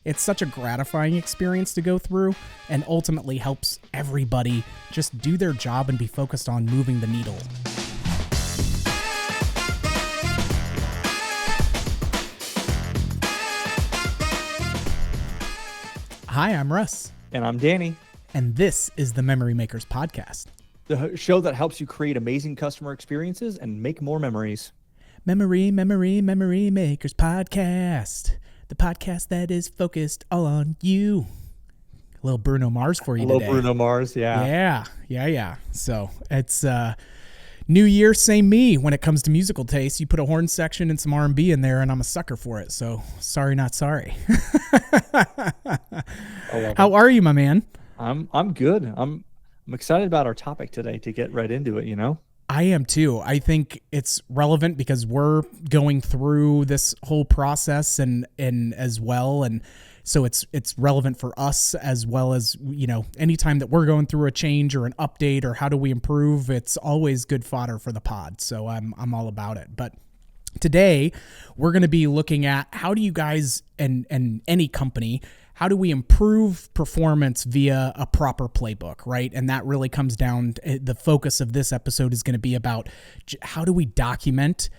It's such a gratifying experience to go through and ultimately helps everybody just do their job and be focused on moving the needle. Hi, I'm Russ. And I'm Danny. And this is the Memory Makers Podcast, The show that helps you create amazing customer experiences and make more memories. Memory Makers Podcast, the podcast that is focused all on you. A little Bruno Mars for you today. Bruno Mars, yeah. Yeah. So it's new year, same me when it comes to musical taste. You put a horn section and some R&B in there, and I'm a sucker for it. So sorry, not sorry. How are you, my man? I'm good. I'm excited about our topic today to get right into it, you know? I am too. I think it's relevant because we're going through this whole process and as well. And so it's relevant for us as well as, you know, anytime that we're going through a change or an update or how do we improve, it's always good fodder for the pod. So I'm all about it. But today we're going to be looking at how do you guys and any company, how do we improve performance via a proper playbook, right? And that really comes down to the focus of this episode is going to be about how do we document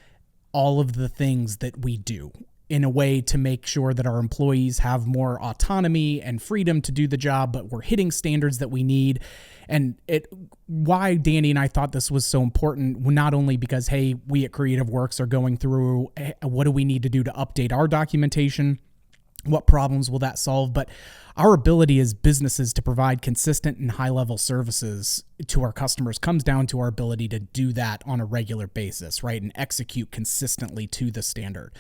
all of the things that we do in a way to make sure that our employees have more autonomy and freedom to do the job, but we're hitting standards that we need. And why Danny and I thought this was so important, not only because, hey, we at Creative Works are going through what do we need to do to update our documentation, what problems will that solve? But our ability as businesses to provide consistent and high-level services to our customers comes down to our ability to do that on a regular basis, right? And execute consistently to the standard.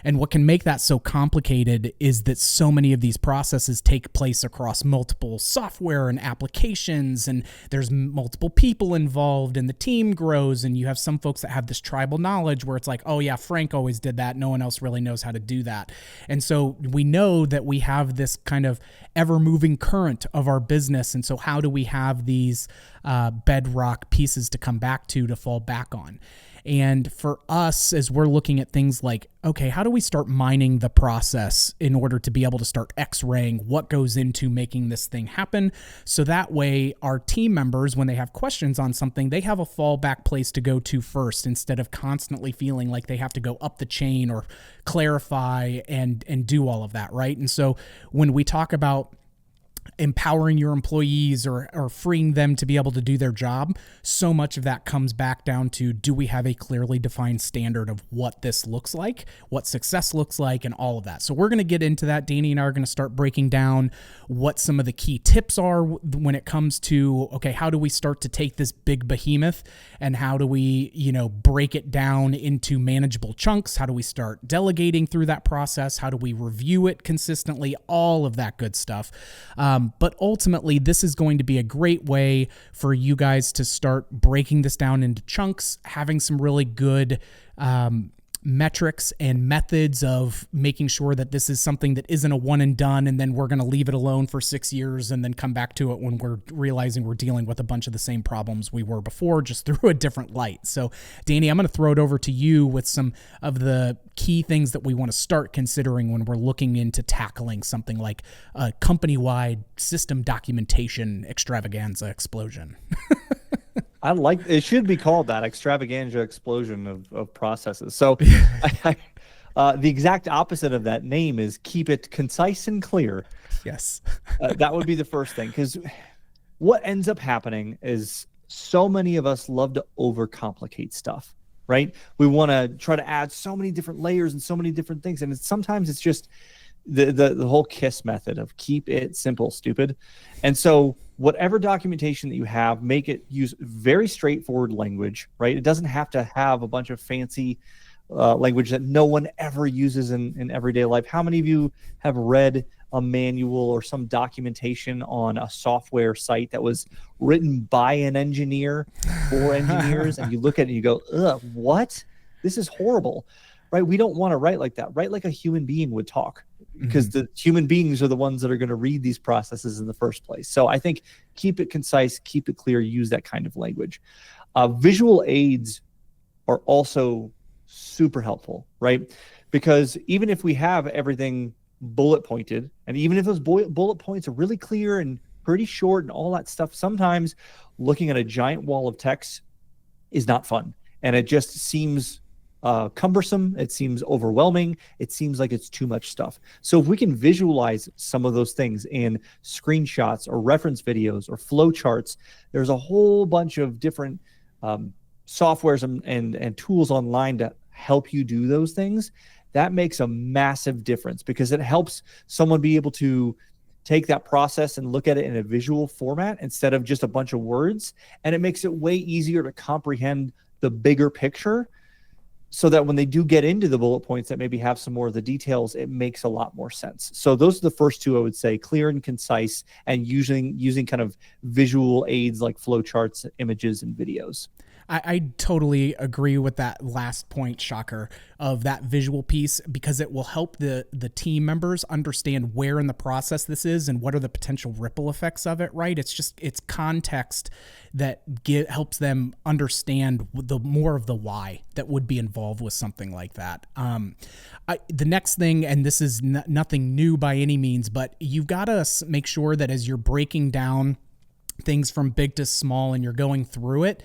And what can make that so complicated is that so many of these processes take place across multiple software and applications, and there's multiple people involved, and the team grows, and you have some folks that have this tribal knowledge where it's like, oh yeah, Frank always did that. No one else really knows how to do that. And so we know that we have this kind of ever-moving current of our business. And so how do we have these bedrock pieces to come back to fall back on? And for us, as we're looking at things like, okay, how do we start mining the process in order to be able to start x-raying what goes into making this thing happen? So that way our team members, when they have questions on something, they have a fallback place to go to first instead of constantly feeling like they have to go up the chain or clarify and do all of that, right? And so when we talk about empowering your employees or freeing them to be able to do their job, so much of that comes back down to, do we have a clearly defined standard of what this looks like, what success looks like, and all of that. So we're going to get into that. Danny and I are going to start breaking down what some of the key tips are when it comes to, okay, how do we start to take this big behemoth and how do we, break it down into manageable chunks? How do we start delegating through that process? How do we review it consistently? All of that good stuff. But ultimately, this is going to be a great way for you guys to start breaking this down into chunks, having some really good metrics and methods of making sure that this is something that isn't a one and done, and then we're going to leave it alone for 6 years and then come back to it when we're realizing we're dealing with a bunch of the same problems we were before, just through a different light. So, Danny, I'm going to throw it over to you with some of the key things that we want to start considering when we're looking into tackling something like a company-wide system documentation extravaganza explosion. I like it. Should be called that, extravaganza explosion of processes. So the exact opposite of that name is keep it concise and clear. Yes. That would be the first thing, because what ends up happening is so many of us love to overcomplicate stuff, right? We want to try to add so many different layers and so many different things. And sometimes it's just the whole KISS method of keep it simple, stupid. And so whatever documentation that you have, make it use very straightforward language, right? It doesn't have to have a bunch of fancy language that no one ever uses in everyday life. How many of you have read a manual or some documentation on a software site that was written by an engineer for engineers, and you look at it and you go, ugh, what? This is horrible, right? We don't want to write like that. Write like a human being would talk, because the human beings are the ones that are going to read these processes in the first place. So I think keep it concise, keep it clear, use that kind of language. Visual aids are also super helpful, right? Because even if we have everything bullet pointed, and even if those bullet points are really clear and pretty short and all that stuff, sometimes looking at a giant wall of text is not fun, and it just seems cumbersome. It seems overwhelming. It seems like it's too much stuff. So if we can visualize some of those things in screenshots or reference videos or flow charts, there's a whole bunch of different softwares and tools online to help you do those things. That makes a massive difference because it helps someone be able to take that process and look at it in a visual format instead of just a bunch of words. And it makes it way easier to comprehend the bigger picture, so that when they do get into the bullet points that maybe have some more of the details, it makes a lot more sense. So those are the first two I would say: clear and concise, and using kind of visual aids like flowcharts, images, and videos. I totally agree with that last point, Shocker, of that visual piece, because it will help the team members understand where in the process this is and what are the potential ripple effects of it, right? It's context that helps them understand the more of the why that would be involved with something like that. The next thing, and this is nothing new by any means, but you've got to make sure that as you're breaking down things from big to small and you're going through it,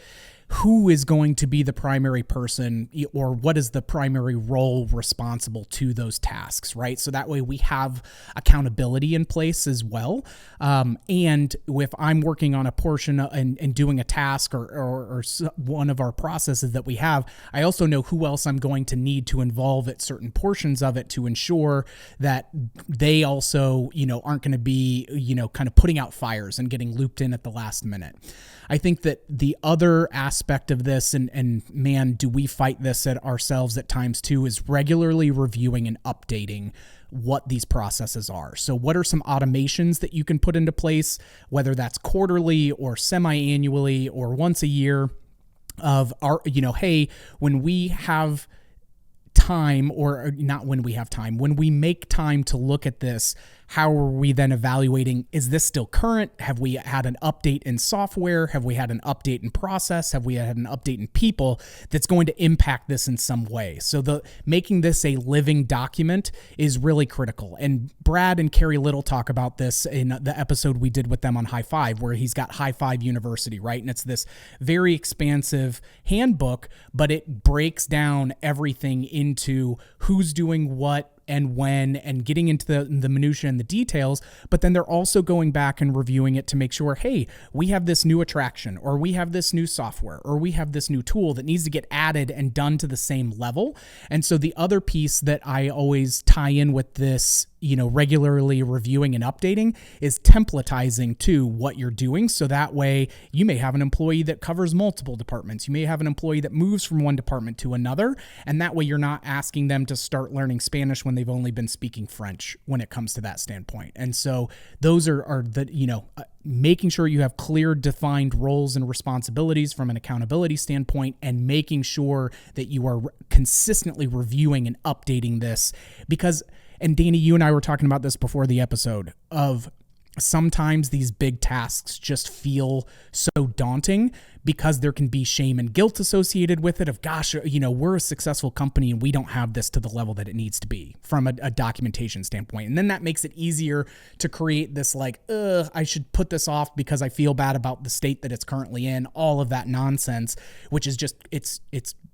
who is going to be the primary person, or what is the primary role responsible to those tasks, right? So that way we have accountability in place as well. And if I'm working on a portion and doing a task or one of our processes that we have, I also know who else I'm going to need to involve at certain portions of it to ensure that they also, aren't going to be, kind of putting out fires and getting looped in at the last minute. I think that the other aspect of this, and man, do we fight this at ourselves at times too, is regularly reviewing and updating what these processes are. So what are some automations that you can put into place, whether that's quarterly or semi-annually or once a year, of our, hey, when we have time, or not when we have time, when we make time to look at this, how are we then evaluating, is this still current? Have we had an update in software? Have we had an update in process? Have we had an update in people that's going to impact this in some way? So making this a living document is really critical. And Brad and Carrie Little talk about this in the episode we did with them on High Five, where he's got High Five University, right? And it's this very expansive handbook, but it breaks down everything into who's doing what and when, and getting into the minutia and the details. But then they're also going back and reviewing it to make sure, hey, we have this new attraction, or we have this new software, or we have this new tool that needs to get added and done to the same level. And so the other piece that I always tie in with this, regularly reviewing and updating, is templatizing to what you're doing. So that way you may have an employee that covers multiple departments. You may have an employee that moves from one department to another. And that way you're not asking them to start learning Spanish when they've only been speaking French when it comes to that standpoint. And so those are the, making sure you have clear defined roles and responsibilities from an accountability standpoint, and making sure that you are consistently reviewing and updating this. Because, and Danny, you and I were talking about this before the episode, of sometimes these big tasks just feel so daunting because there can be shame and guilt associated with it of, gosh, we're a successful company and we don't have this to the level that it needs to be from a documentation standpoint. And then that makes it easier to create this I should put this off because I feel bad about the state that it's currently in, all of that nonsense, which is just, it's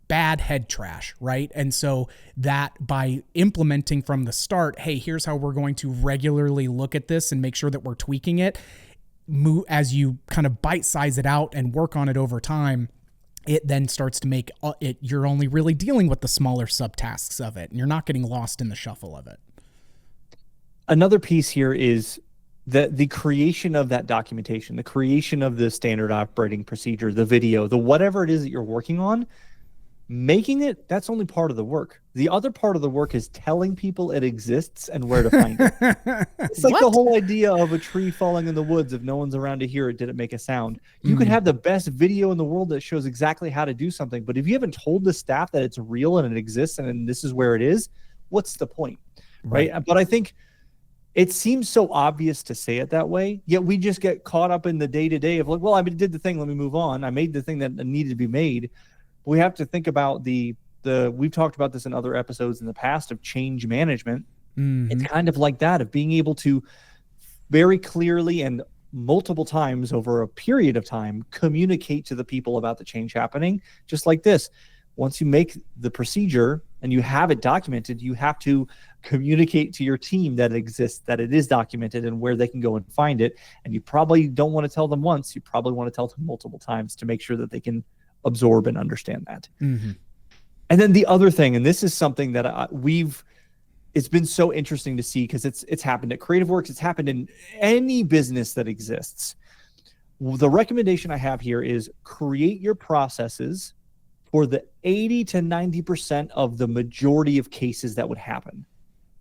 bad head trash, right? And so that by implementing from the start, hey, here's how we're going to regularly look at this and make sure that we're tweaking it, as you kind of bite size it out and work on it over time, it then starts to make it, you're only really dealing with the smaller subtasks of it, and you're not getting lost in the shuffle of it. Another piece here is the creation of that documentation, the creation of the standard operating procedure, the video, the whatever it is that you're working on. Making it, that's only part of the work. The other part of the work is telling people it exists and where to find it. It's like the whole idea of a tree falling in the woods. If no one's around to hear it, did it make a sound? You could have the best video in the world that shows exactly how to do something, but if you haven't told the staff that it's real and it exists and this is where it is, what's the point? Right? But I think it seems so obvious to say it that way, yet we just get caught up in the day-to-day of I did the thing, let me move on. I made the thing that needed to be made. We have to think about we've talked about this in other episodes in the past, of change management. It's kind of like that, of being able to very clearly and multiple times over a period of time communicate to the people about the change happening. Just like this, once you make the procedure and you have it documented, you have to communicate to your team that it exists, that it is documented, and where they can go and find it. And you probably don't want to tell them once, you probably want to tell them multiple times to make sure that they can absorb and understand that. And then the other thing, and this is something that it's been so interesting to see, because it's happened at Creative Works, it's happened in any business that exists. The recommendation I have here is create your processes for the 80 to 90% of the majority of cases that would happen,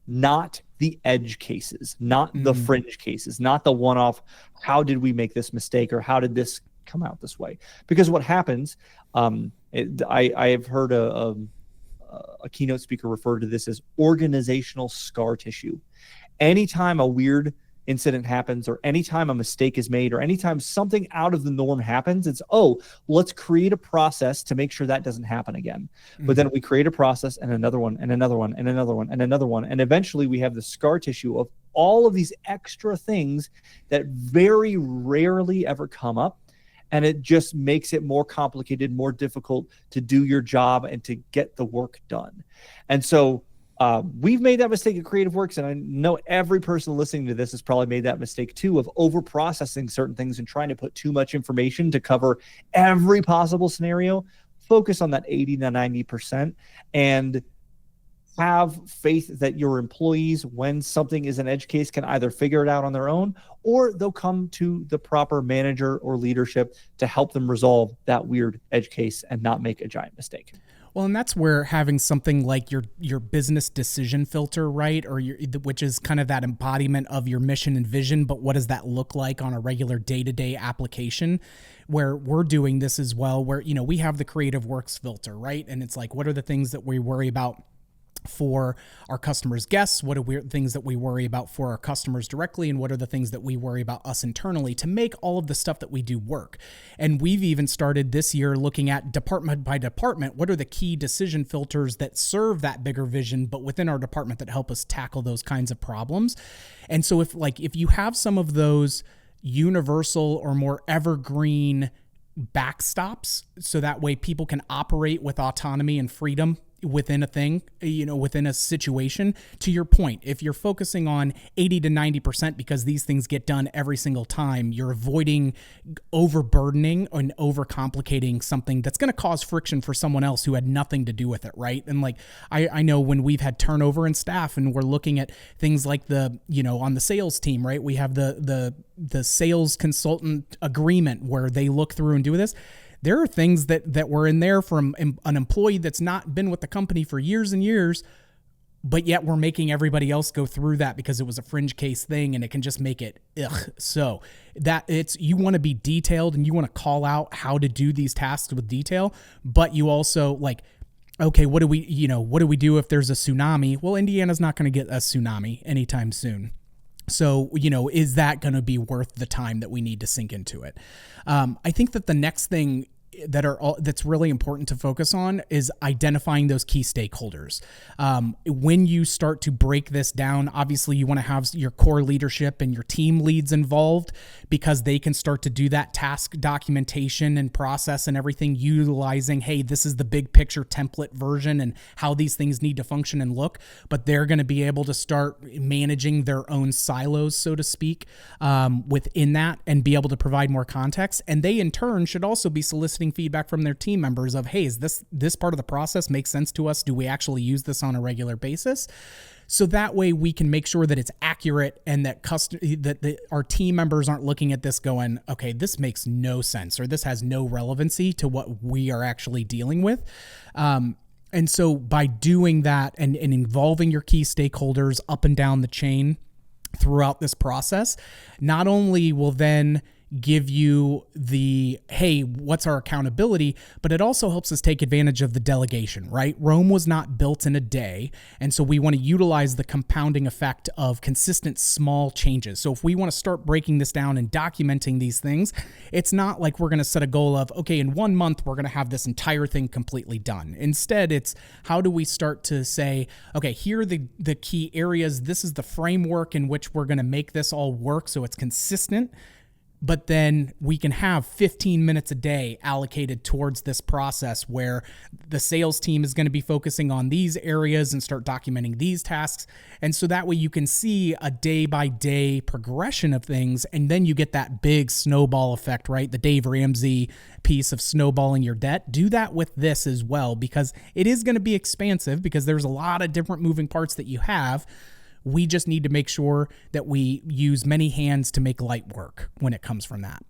not the edge cases, not the fringe cases, not the one-off, how did we make this mistake, or how did this come out this way? Because what happens, I have heard a keynote speaker refer to this as organizational scar tissue. Anytime a weird incident happens, or anytime a mistake is made, or anytime something out of the norm happens, it's, oh, let's create a process to make sure that doesn't happen again. But then we create a process, and another one, and another one, and another one, and another one. And eventually we have the scar tissue of all of these extra things that very rarely ever come up. And it just makes it more complicated, more difficult to do your job and to get the work done. And so we've made that mistake at Creative Works, and I know every person listening to this has probably made that mistake too, of over-processing certain things and trying to put too much information to cover every possible scenario. Focus on that 80 to 90% and have faith that your employees, when something is an edge case, can either figure it out on their own, or they'll come to the proper manager or leadership to help them resolve that weird edge case and not make a giant mistake. Well, and that's where having something like your business decision filter, right? Or which is kind of that embodiment of your mission and vision, but what does that look like on a regular day-to-day application, where we're doing this as well, where, we have the Creative Works filter, right? And it's like, what are the things that we worry about for our customers' guests? What are things that we worry about for our customers directly? And what are the things that we worry about us internally to make all of the stuff that we do work? And we've even started this year looking at department by department. What are the key decision filters that serve that bigger vision, but within our department that help us tackle those kinds of problems? And so if you have some of those universal or more evergreen backstops, so that way people can operate with autonomy and freedom within a thing, within a situation. To your point, if you're focusing on 80 to 90% because these things get done every single time, you're avoiding overburdening and overcomplicating something that's going to cause friction for someone else who had nothing to do with it, right? And I know when we've had turnover in staff and we're looking at things like on the sales team, right? We have the sales consultant agreement where they look through and do this. There are things that were in there from an employee that's not been with the company for years and years, but yet we're making everybody else go through that because it was a fringe case thing, and it can just make it ugh. So you want to be detailed and you want to call out how to do these tasks with detail, but you also okay, what do we do if there's a tsunami? Well, Indiana's not going to get a tsunami anytime soon. So, is that going to be worth the time that we need to sink into it? I think that the next thing that's really important to focus on is identifying those key stakeholders. When you start to break this down, obviously you want to have your core leadership and your team leads involved, because they can start to do that task documentation and process and everything, utilizing, hey, this is the big picture template version and how these things need to function and look. But they're going to be able to start managing their own silos, so to speak, within that, and be able to provide more context. And they in turn should also be soliciting feedback from their team members of, hey, is this part of the process make sense to us? Do we actually use this on a regular basis? So that way we can make sure that it's accurate, and that our team members aren't looking at this going, okay, this makes no sense, or this has no relevancy to what we are actually dealing with. And so by doing that and involving your key stakeholders up and down the chain throughout this process, not only will then give you the, hey, what's our accountability? But it also helps us take advantage of the delegation, right? Rome was not built in a day. And so we want to utilize the compounding effect of consistent small changes. So if we want to start breaking this down and documenting these things, it's not like we're going to set a goal of, okay, in 1 month, we're going to have this entire thing completely done. Instead, it's how do we start to say, okay, here are the key areas. This is the framework in which we're going to make this all work so it's consistent. But then we can have 15 minutes a day allocated towards this process where the sales team is going to be focusing on these areas and start documenting these tasks. And so that way you can see a day by day progression of things. And then you get that big snowball effect, right? The Dave Ramsey piece of snowballing your debt. Do that with this as well, because it is going to be expansive because there's a lot of different moving parts that you have. We just need to make sure that we use many hands to make light work when it comes from that.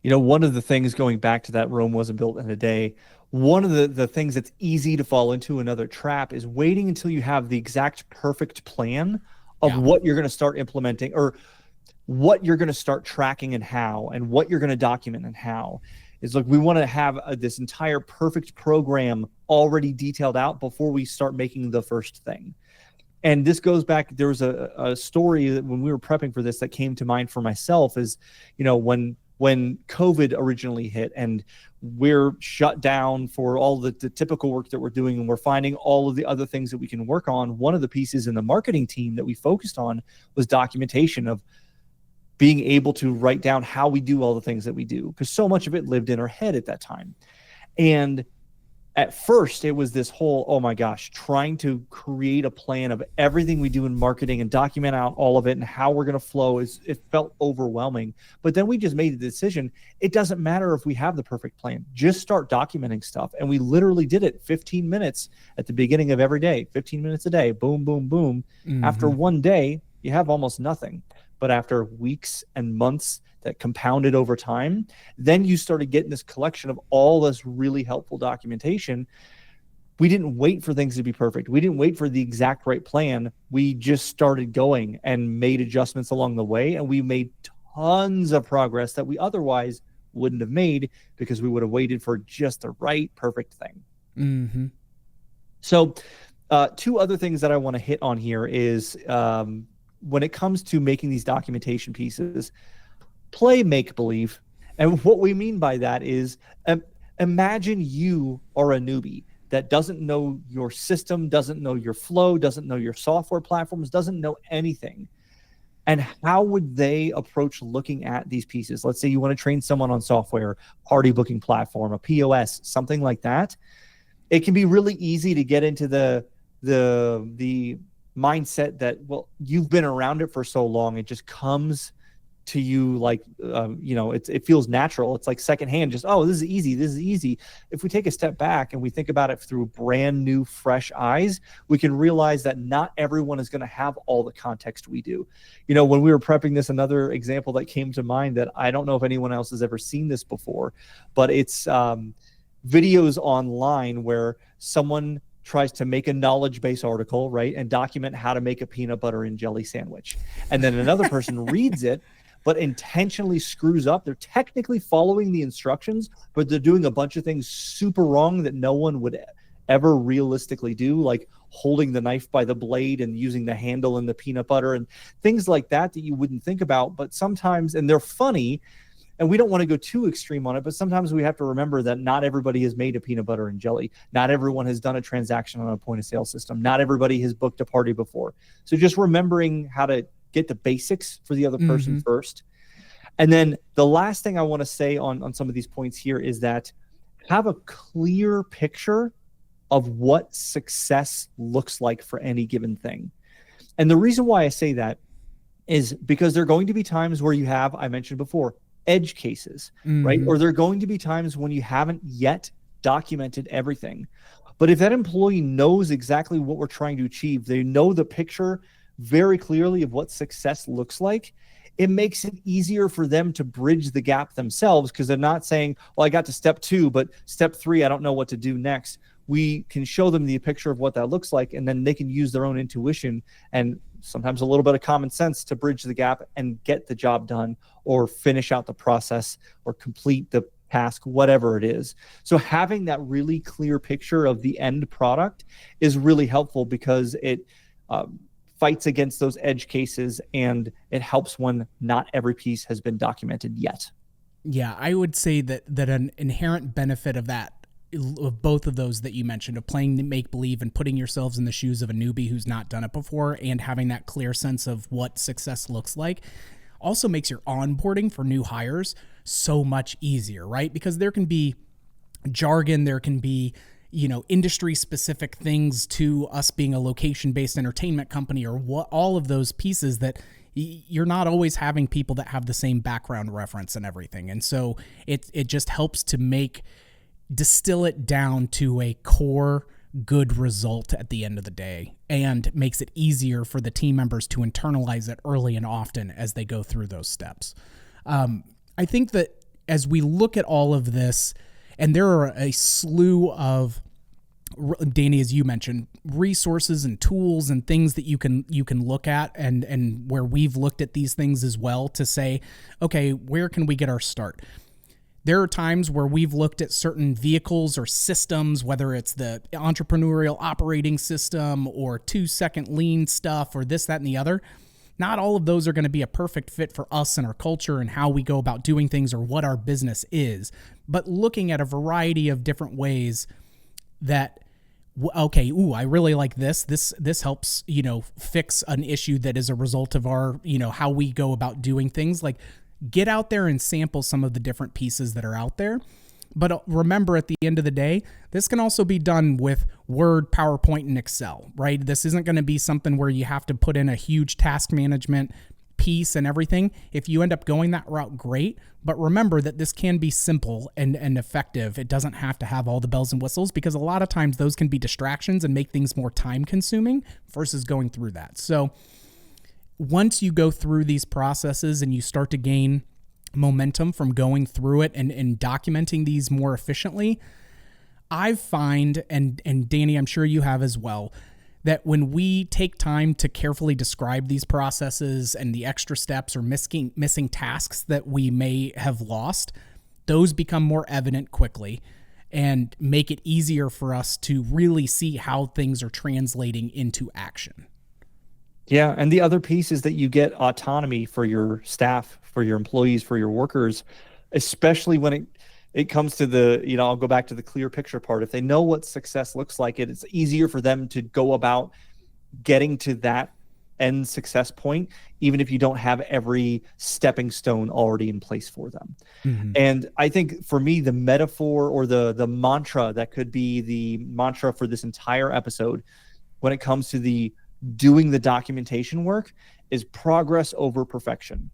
One of the things, going back to that Rome wasn't built in a day, one of the things that's easy to fall into, another trap, is waiting until you have the exact perfect plan of what you're going to start implementing, or what you're going to start tracking and how, and what you're going to document and how. Is like, we want to have this entire perfect program already detailed out before we start making the first thing. And this goes back, there was a story that when we were prepping for this that came to mind for myself is, when COVID originally hit and we're shut down for all the typical work that we're doing, and we're finding all of the other things that we can work on. One of the pieces in the marketing team that we focused on was documentation of being able to write down how we do all the things that we do, because so much of it lived in our head at that time. And at first, it was this whole, oh my gosh, trying to create a plan of everything we do in marketing and document out all of it and how we're going to flow. It felt overwhelming. But then we just made the decision, it doesn't matter if we have the perfect plan. Just start documenting stuff. And we literally did it 15 minutes at the beginning of every day, 15 minutes a day, boom, boom, boom. Mm-hmm. After one day, you have almost nothing. But after weeks and months that compounded over time, then you started getting this collection of all this really helpful documentation. We didn't wait for things to be perfect. We didn't wait for the exact right plan. We just started going and made adjustments along the way. And we made tons of progress that we otherwise wouldn't have made because we would have waited for just the right, perfect thing. Mm-hmm. So two other things that I want to hit on here is when it comes to making these documentation pieces, play make-believe. And what we mean by that is imagine you are a newbie that doesn't know your system, doesn't know your flow, doesn't know your software platforms, doesn't know anything. And how would they approach looking at these pieces? Let's say you want to train someone on software, party booking platform, a POS, something like that. It can be really easy to get into the mindset that, well, you've been around it for so long, it just comes to you like, it feels natural. It's like secondhand, just, oh, this is easy. If we take a step back and we think about it through brand new, fresh eyes, we can realize that not everyone is going to have all the context we do. When we were prepping this, another example that came to mind that I don't know if anyone else has ever seen this before, but it's videos online where someone tries to make a knowledge base article, right, and document how to make a peanut butter and jelly sandwich. And then another person reads it, but intentionally screws up. They're technically following the instructions, but they're doing a bunch of things super wrong that no one would ever realistically do, like holding the knife by the blade and using the handle in the peanut butter and things like that you wouldn't think about. But sometimes, and they're funny, and we don't want to go too extreme on it, but sometimes we have to remember that not everybody has made a peanut butter and jelly. Not everyone has done a transaction on a point of sale system. Not everybody has booked a party before. So just remembering how to get the basics for the other person first. And then the last thing I want to say on some of these points here is that have a clear picture of what success looks like for any given thing. And the reason why I say that is because there are going to be times where you have, I mentioned before, edge cases, right? Or there are going to be times when you haven't yet documented everything. But if that employee knows exactly what we're trying to achieve, they know the picture very clearly of what success looks like, it makes it easier for them to bridge the gap themselves, because they're not saying, well, I got to step 2, but step 3, I don't know what to do next. we can show them the picture of what that looks like, and then they can use their own intuition and sometimes a little bit of common sense to bridge the gap and get the job done or finish out the process or complete the task, whatever it is. So having that really clear picture of the end product is really helpful because it fights against those edge cases, and it helps when not every piece has been documented yet. Yeah, I would say that an inherent benefit of that, of both of those that you mentioned, of playing make-believe and putting yourselves in the shoes of a newbie who's not done it before and having that clear sense of what success looks like, also makes your onboarding for new hires so much easier, right? Because there can be jargon, there can be, industry specific things to us being a location-based entertainment company, or what, all of those pieces that you're not always having people that have the same background reference and everything. And so it just helps to distill it down to a core good result at the end of the day, and makes it easier for the team members to internalize it early and often as they go through those steps. I think that as we look at all of this, and there are a slew of, Danny, as you mentioned, resources and tools and things that you can look at, and where we've looked at these things as well to say, okay, where can we get our start? There are times where we've looked at certain vehicles or systems, whether it's the entrepreneurial operating system or 2-second lean stuff or this, that, and the other. Not all of those are going to be a perfect fit for us and our culture and how we go about doing things or what our business is. But looking at a variety of different ways that, okay, I really like this. This helps, fix an issue that is a result of our, how we go about doing things. Like, get out there and sample some of the different pieces that are out there. But remember, at the end of the day, this can also be done with Word, PowerPoint, and Excel, right? This isn't going to be something where you have to put in a huge task management piece and everything. If you end up going that route, great. But remember that this can be simple and effective. It doesn't have to have all the bells and whistles, because a lot of times those can be distractions and make things more time consuming versus going through that. So once you go through these processes and you start to gain momentum from going through it and documenting these more efficiently, I find, and Danny, I'm sure you have as well, that when we take time to carefully describe these processes and the extra steps or missing tasks that we may have lost, those become more evident quickly and make it easier for us to really see how things are translating into action. Yeah, and the other piece is that you get autonomy for your staff, for your employees, for your workers, especially when it comes to the, I'll go back to the clear picture part. If they know what success looks like, it's easier for them to go about getting to that end success point, even if you don't have every stepping stone already in place for them. Mm-hmm. And I think for me, the metaphor or the mantra that could be the mantra for this entire episode when it comes to doing the documentation work is progress over perfection.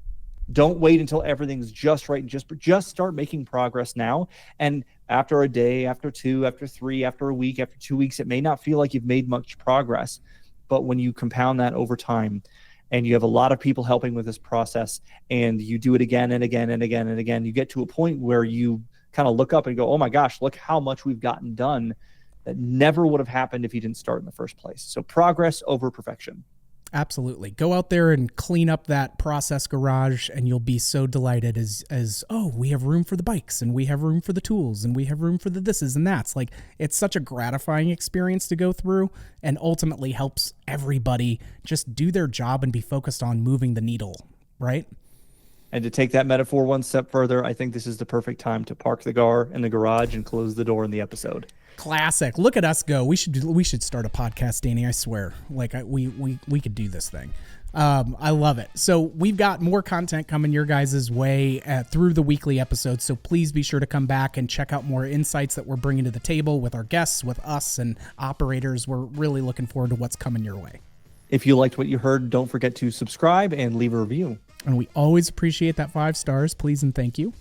Don't wait until everything's just right. Just start making progress now. And after a day, after two, after three, after a week, after 2 weeks, it may not feel like you've made much progress. But when you compound that over time and you have a lot of people helping with this process and you do it again and again and again and again, you get to a point where you kind of look up and go, oh my gosh, look how much we've gotten done. That never would have happened if you didn't start in the first place. So progress over perfection. Absolutely. Go out there and clean up that process garage, and you'll be so delighted as we have room for the bikes, and we have room for the tools, and we have room for the thises and that's. Like, it's such a gratifying experience to go through, and ultimately helps everybody just do their job and be focused on moving the needle, right? And to take that metaphor one step further, I think this is the perfect time to park the car in the garage and close the door in the episode. Classic. Look at us go. We should start a podcast, Danny. I swear. Like, we could do this thing. I love it. So we've got more content coming your guys' way through the weekly episodes. So please be sure to come back and check out more insights that we're bringing to the table with our guests, with us, and operators. We're really looking forward to what's coming your way. If you liked what you heard, don't forget to subscribe and leave a review. And we always appreciate that 5 stars. Please and thank you.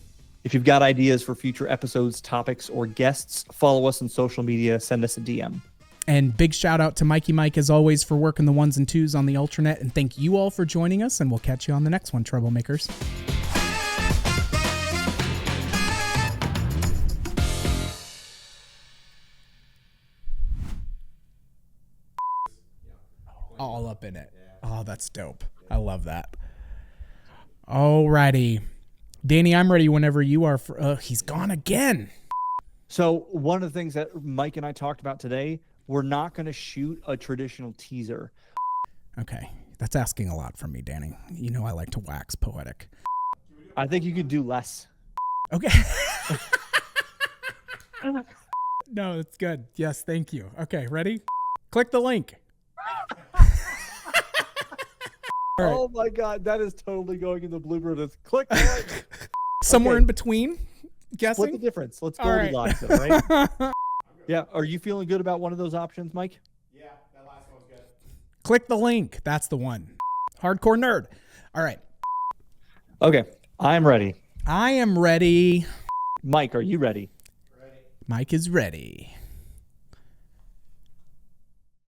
If you've got ideas for future episodes, topics, or guests, follow us on social media. Send us a DM. And big shout out to Mikey Mike, as always, for working the 1s and 2s on the Ultranet. And thank you all for joining us, and we'll catch you on the next one, Troublemakers. develop in it. Oh, that's dope. I love that. Alrighty. Danny, I'm ready whenever you are. He's gone again. So one of the things that Mike and I talked about today, we're not going to shoot a traditional teaser. Okay. That's asking a lot from me, Danny. You know I like to wax poetic. I think you could do less. Okay. No, it's good. Yes, thank you. Okay, ready? Click the link. Right. Oh my God, that is totally going in the blooper. Just click the link. Somewhere in between, guessing? What's the difference? Let's All right. Goldilocks it, right? Yeah, are you feeling good about one of those options, Mike? Yeah, that last one's good. Click the link. That's the one. Hardcore nerd. All right. Okay, I'm ready. I am ready. Mike, are you ready? Mike is ready.